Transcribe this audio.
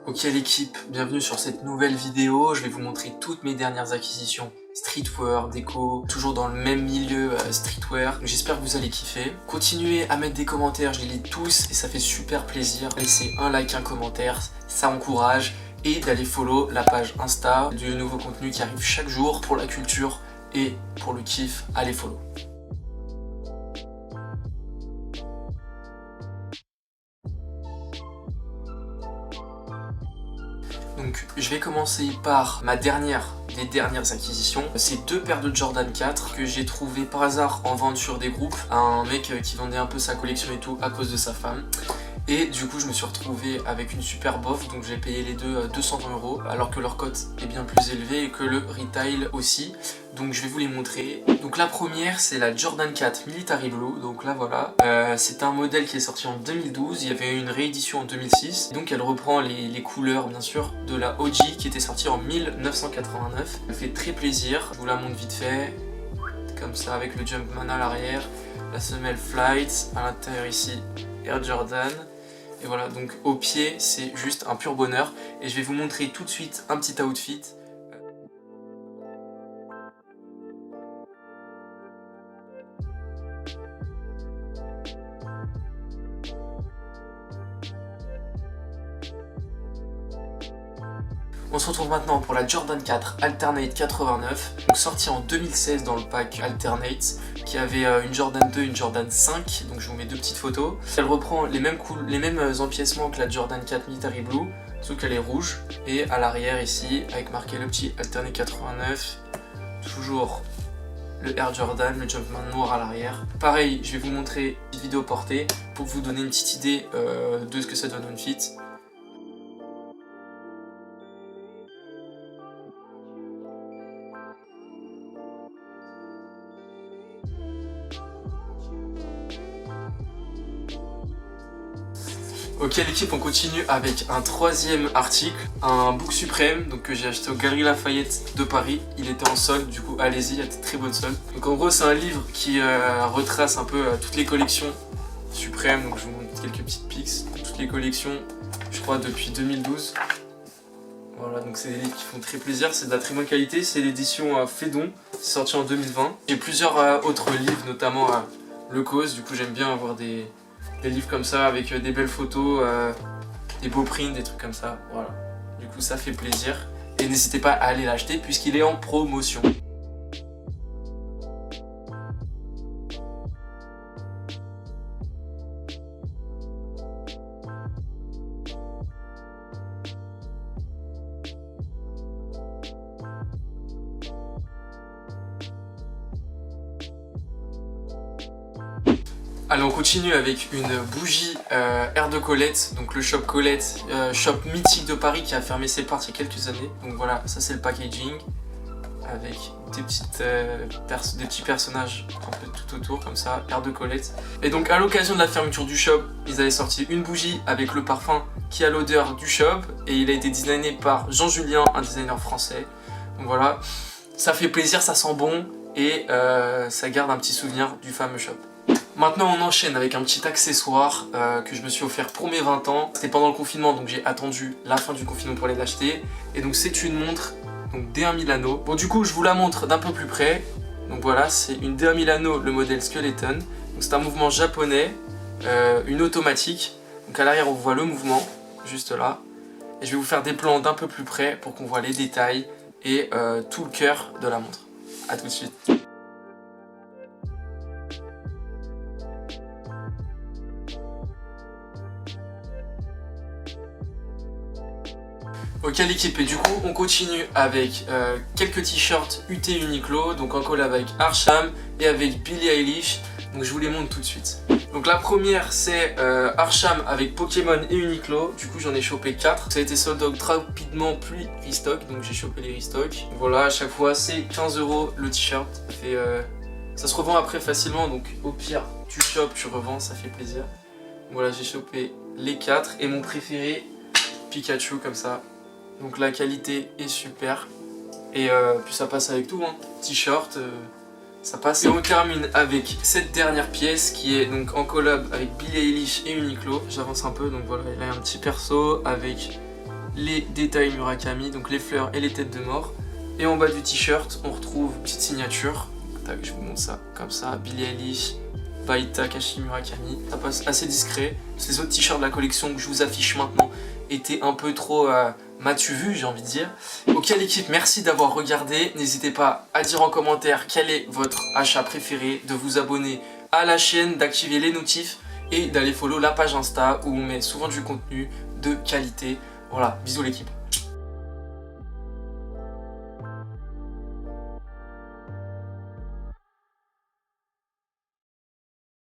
Ok l'équipe, bienvenue sur cette nouvelle vidéo. Je vais vous montrer toutes mes dernières acquisitions streetwear, déco, toujours dans le même milieu streetwear. J'espère que vous allez kiffer. Continuez à mettre des commentaires, je les lis tous et ça fait super plaisir. Laissez un like, un commentaire, ça encourage. Et d'aller follow la page Insta du nouveau contenu qui arrive chaque jour pour la culture et pour le kiff. Allez follow. Donc je vais commencer par ma dernière acquisitions. C'est deux paires de Jordan 4 que j'ai trouvé par hasard en vente sur des groupes. Un mec qui vendait un peu sa collection et tout à cause de sa femme. Et du coup je me suis retrouvé avec une superbe offre, donc j'ai payé les deux 220 € alors que leur cote est bien plus élevée et que le retail aussi. Donc je vais vous les montrer. Donc la première c'est la Jordan 4 Military Blue, donc là voilà. C'est un modèle qui est sorti en 2012, il y avait une réédition en 2006. Donc elle reprend les couleurs bien sûr de la OG qui était sortie en 1989. Elle fait très plaisir, je vous la montre vite fait. Comme ça avec le Jumpman à l'arrière, la semelle Flight, à l'intérieur ici Air Jordan. Et voilà, donc au pied, c'est juste un pur bonheur. Et je vais vous montrer tout de suite un petit outfit. On se retrouve maintenant pour la Jordan 4 Alternate 89, donc sortie en 2016 dans le pack Alternate, qui avait une Jordan 2 et une Jordan 5, donc je vous mets deux petites photos. Elle reprend les mêmes empiècements que la Jordan 4 Military Blue, sauf qu'elle est rouge, et à l'arrière ici, avec marqué le petit Alternate 89, toujours le Air Jordan, le Jumpman noir à l'arrière. Pareil, je vais vous montrer une petite vidéo portée pour vous donner une petite idée de ce que ça donne on fit. Ok l'équipe, on continue avec un troisième article, un Book Suprême donc, que j'ai acheté aux Galeries Lafayette de Paris. Il était en solde, du coup allez-y, il y a de très bonnes soldes. Donc en gros c'est un livre qui retrace un peu toutes les collections Suprême, donc je vous montre quelques petites pics, toutes les collections je crois depuis 2012. Voilà, donc c'est des livres qui font très plaisir, c'est de la très bonne qualité, c'est l'édition Fédon, c'est sorti en 2020. J'ai plusieurs autres livres, notamment Le Cause, du coup j'aime bien avoir des livres comme ça avec des belles photos, des beaux prints, des trucs comme ça, voilà. Du coup ça fait plaisir et n'hésitez pas à aller l'acheter puisqu'il est en promotion. Allez, on continue avec une bougie Air de Colette, donc le shop Colette, shop mythique de Paris qui a fermé ses portes il y a quelques années. Donc voilà, ça c'est le packaging avec des petits personnages un peu tout autour comme ça, Air de Colette. Et donc à l'occasion de la fermeture du shop, ils avaient sorti une bougie avec le parfum qui a l'odeur du shop et il a été designé par Jean Julien, un designer français. Donc voilà, ça fait plaisir, ça sent bon et ça garde un petit souvenir du fameux shop. Maintenant on enchaîne avec un petit accessoire que je me suis offert pour mes 20 ans. C'était pendant le confinement donc j'ai attendu la fin du confinement pour aller l'acheter. Et donc c'est une montre donc D1 Milano. Bon du coup je vous la montre d'un peu plus près. Donc voilà, c'est une D1 Milano, le modèle Skeleton. Donc c'est un mouvement japonais, une automatique. Donc à l'arrière on voit le mouvement, juste là. Et je vais vous faire des plans d'un peu plus près pour qu'on voit les détails et tout le cœur de la montre. A tout de suite. Ok l'équipe, et du coup on continue avec quelques t-shirts UT Uniqlo, donc en collab avec Arsham et avec Billie Eilish, donc je vous les montre tout de suite. Donc la première c'est Arsham avec Pokémon et Uniqlo, du coup j'en ai chopé 4. Ça a été sold out rapidement puis restock, donc j'ai chopé les restocks. Voilà, à chaque fois c'est 15 € le t-shirt, ça se revend après facilement, donc au pire tu chopes, tu revends, ça fait plaisir. Voilà, j'ai chopé les 4 et mon préféré Pikachu comme ça. Donc la qualité est super et puis ça passe avec tout, hein. T-shirt, ça passe. Et on termine avec cette dernière pièce qui est donc en collab avec Billie Eilish et Uniqlo. J'avance un peu, donc voilà, il y a un petit perso avec les détails Murakami, donc les fleurs et les têtes de mort. Et en bas du t-shirt, on retrouve une petite signature. Tac, je vous montre ça comme ça. Billie Eilish, by Takashi Murakami. Ça passe assez discret. Les autres t-shirts de la collection que je vous affiche maintenant étaient un peu trop m'as-tu vu, j'ai envie de dire. Ok l'équipe, merci d'avoir regardé. N'hésitez pas à dire en commentaire quel est votre achat préféré, de vous abonner à la chaîne, d'activer les notifs et d'aller follow la page Insta où on met souvent du contenu de qualité. Voilà, bisous l'équipe.